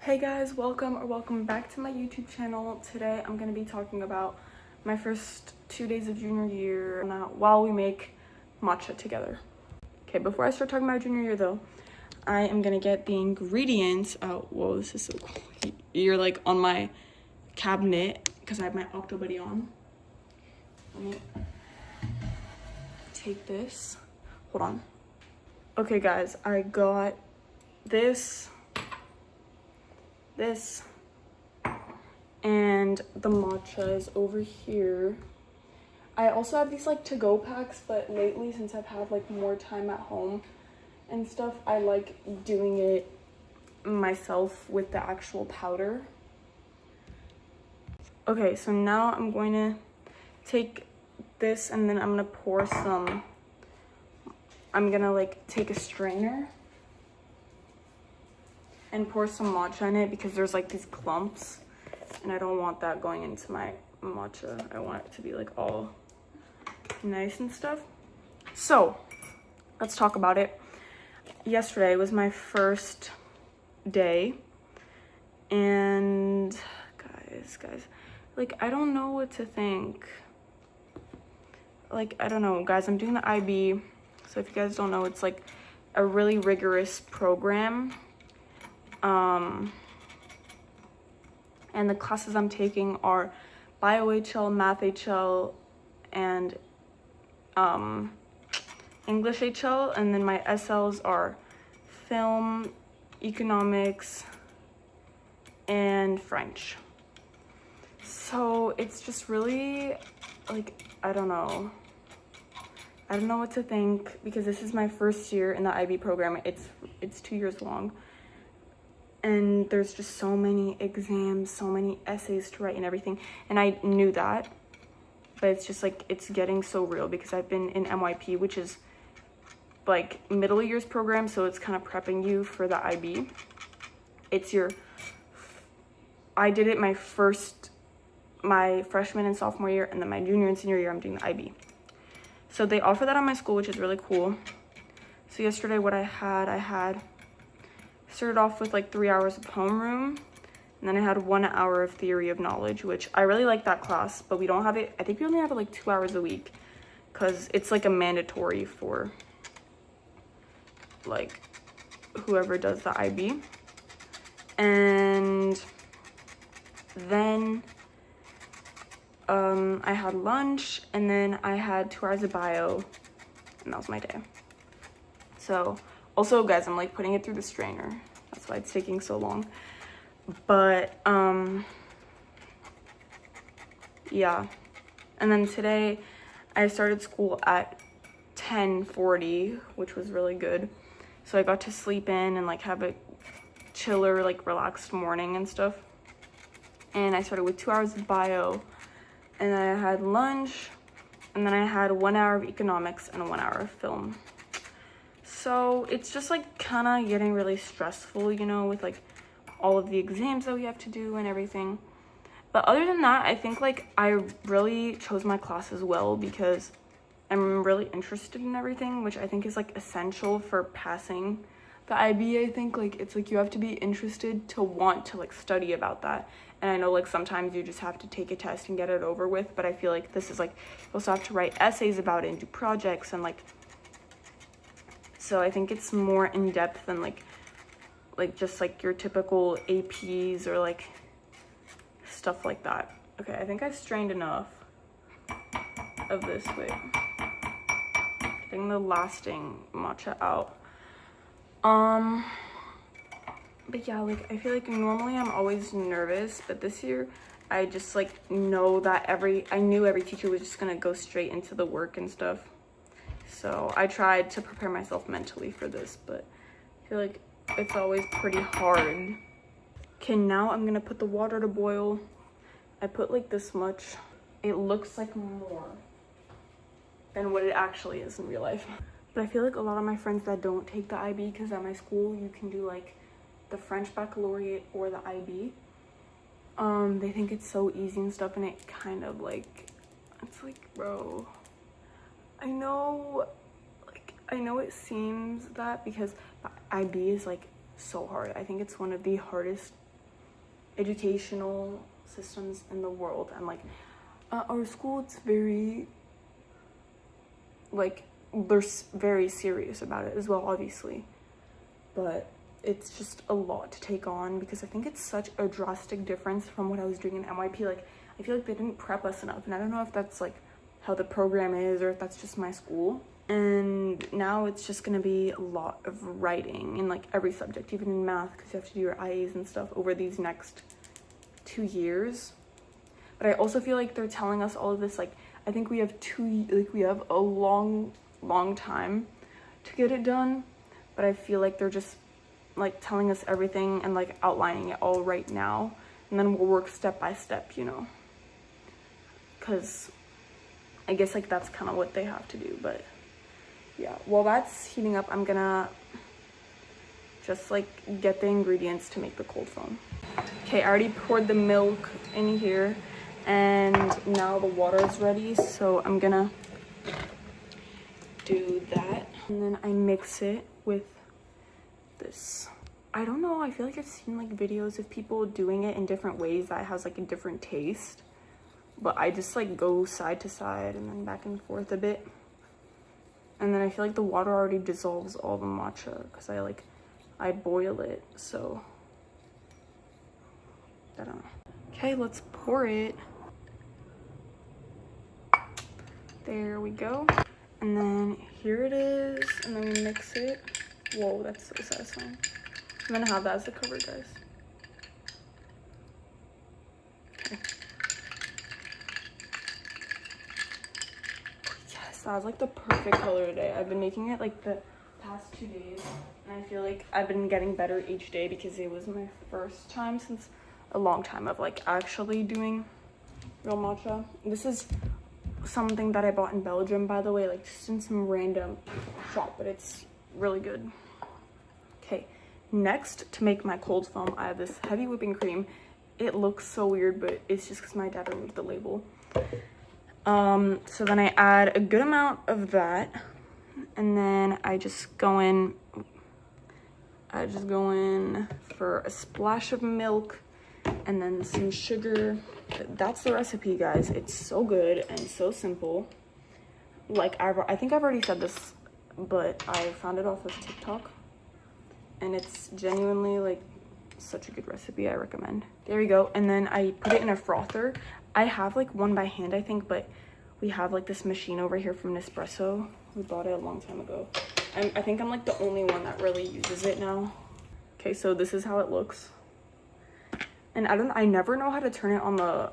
Hey guys, welcome back to my YouTube channel. Today I'm going to be talking about my first 2 days of junior year while we make matcha together. Okay, before I start talking about junior year though, I am going to get the ingredients out. Whoa, this is so cool. You're like on my cabinet because I have my Octo Buddy on. Let me take this. Hold on. Okay guys, I got this and the matcha is over here. I also have these like to-go packs, but lately since I've had like more time at home and stuff, I like doing it myself with the actual powder. Okay, so now I'm going to take this and then I'm gonna pour some, I'm gonna like take a strainer and pour some matcha in it because there's like these clumps and I don't want that going into my matcha. I want it to be like all nice and stuff. So let's talk about it. Yesterday was my first day and guys, like I don't know what to think. Like I don't know guys, I'm doing the IB. So if you guys don't know, it's like a really rigorous program. And the classes I'm taking are Bio HL, Math HL, and English HL, and then my SLs are Film, Economics, and French. So it's just really like, I don't know what to think because this is my first year in the IB program. It's 2 years long. And there's just so many exams, so many essays to write and everything. And I knew that, but it's just like, it's getting so real because I've been in MYP, which is like middle years program. So it's kind of prepping you for the IB. I did it my freshman and sophomore year, and then my junior and senior year, I'm doing the IB. So they offer that on my school, which is really cool. So yesterday what I had started off with like 3 hours of homeroom, and then I had 1 hour of theory of knowledge, which I really like that class, but we don't have it. I think we only have it like 2 hours a week because it's like a mandatory for like whoever does the IB. And then I had lunch, and then I had 2 hours of bio, and that was my day. So also guys, I'm like putting it through the strainer, that's why it's taking so long. But yeah, and then today I started school at 10:40, which was really good. So I got to sleep in and like have a chiller, like relaxed morning and stuff. And I started with 2 hours of bio, and then I had lunch, and then I had 1 hour of economics and 1 hour of film. So it's just like kind of getting really stressful, you know, with like all of the exams that we have to do and everything. But other than that, I think like I really chose my classes well because I'm really interested in everything, which I think is like essential for passing the IB. I think like it's like you have to be interested to want to like study about that. And I know like sometimes you just have to take a test and get it over with, but I feel like this is like you also have to write essays about it and do projects and like, so I think it's more in depth than like just like your typical APs or like stuff like that. Okay, I think I strained enough of this. Wait, getting the lasting matcha out. But yeah, like I feel like normally I'm always nervous, but this year I just like know that I knew every teacher was just gonna go straight into the work and stuff. So I tried to prepare myself mentally for this, but I feel like it's always pretty hard. Okay, now I'm gonna put the water to boil. I put like this much. It looks like more than what it actually is in real life. But I feel like a lot of my friends that don't take the IB, because at my school you can do like the French baccalaureate or the IB. They think it's so easy and stuff, and it kind of like, it's like, bro, I know it seems that because IB is like so hard. I think it's one of the hardest educational systems in the world. And like our school, it's very like, they're very serious about it as well, obviously, but it's just a lot to take on because I think it's such a drastic difference from what I was doing in NYP. Like, I feel like they didn't prep us enough, and I don't know if that's like how the program is or if that's just my school. And now it's just gonna be a lot of writing in like every subject, even in math, because you have to do your IAs and stuff over these next 2 years. But I also feel like they're telling us all of this, like, I think we have a long time to get it done, but I feel like they're just like telling us everything and like outlining it all right now, and then we'll work step by step, you know, because I guess like that's kind of what they have to do. But yeah, while that's heating up, I'm gonna just like get the ingredients to make the cold foam. Okay, I already poured the milk in here, and now the water is ready, so I'm gonna do that, and then I mix it with this. I don't know, I feel like I've seen like videos of people doing it in different ways that has like a different taste, but I just like go side to side and then back and forth a bit, and then I feel like the water already dissolves all the matcha because I boil it, so I don't know. Okay, let's pour it. There we go. And then here it is, and then we mix it. Whoa, that's so satisfying. I'm gonna have that as the cover, guys. Okay. Yes, that was like the perfect color today. I've been making it like the past 2 days, and I feel like I've been getting better each day because it was my first time since a long time of like actually doing real matcha. This is something that I bought in Belgium, by the way, like just in some random shop, but it's really good. Okay, next, to make my cold foam, I have this heavy whipping cream. It looks so weird, but it's just because my dad removed the label. So then I add a good amount of that, and then I just go in for a splash of milk and then some sugar. That's the recipe, guys. It's so good and so simple. Like, I think I've already said this, but I found it off of TikTok, and it's genuinely like such a good recipe. I recommend. There we go. And then I put it in a frother. I have like one by hand, I think, but we have like this machine over here from Nespresso. We bought it a long time ago. I think I'm like the only one that really uses it now. Okay, so this is how it looks. And I never know how to turn it on the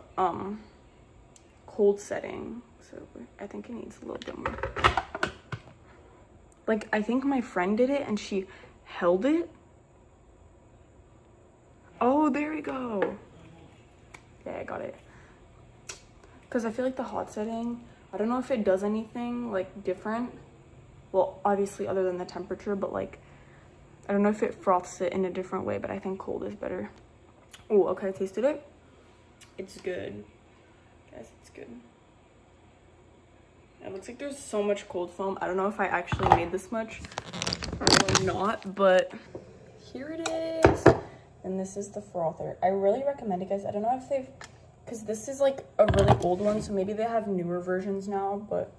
cold setting, so I think it needs a little bit more. Like, I think my friend did it and she held it. Oh, there we go. Yeah, I got it. Because I feel like the hot setting, I don't know if it does anything like different. Well, obviously other than the temperature, but like, I don't know if it froths it in a different way, but I think cold is better. Oh, okay, I tasted it. It's good. Guys, it's good. It looks like there's so much cold foam. I don't know if I actually made this much or not, but here it is. And this is the frother. I really recommend it, guys. I don't know if they've, because this is like a really old one, so maybe they have newer versions now, but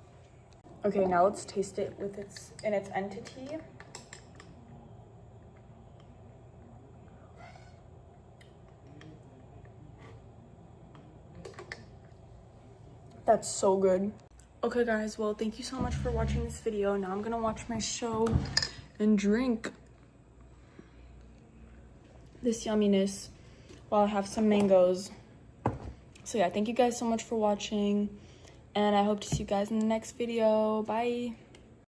okay, now let's taste it with its entity. That's so good. Okay, guys, well, thank you so much for watching this video. Now I'm gonna watch my show and drink this yumminess while I have some mangoes. So yeah, thank you guys so much for watching, and I hope to see you guys in the next video. Bye.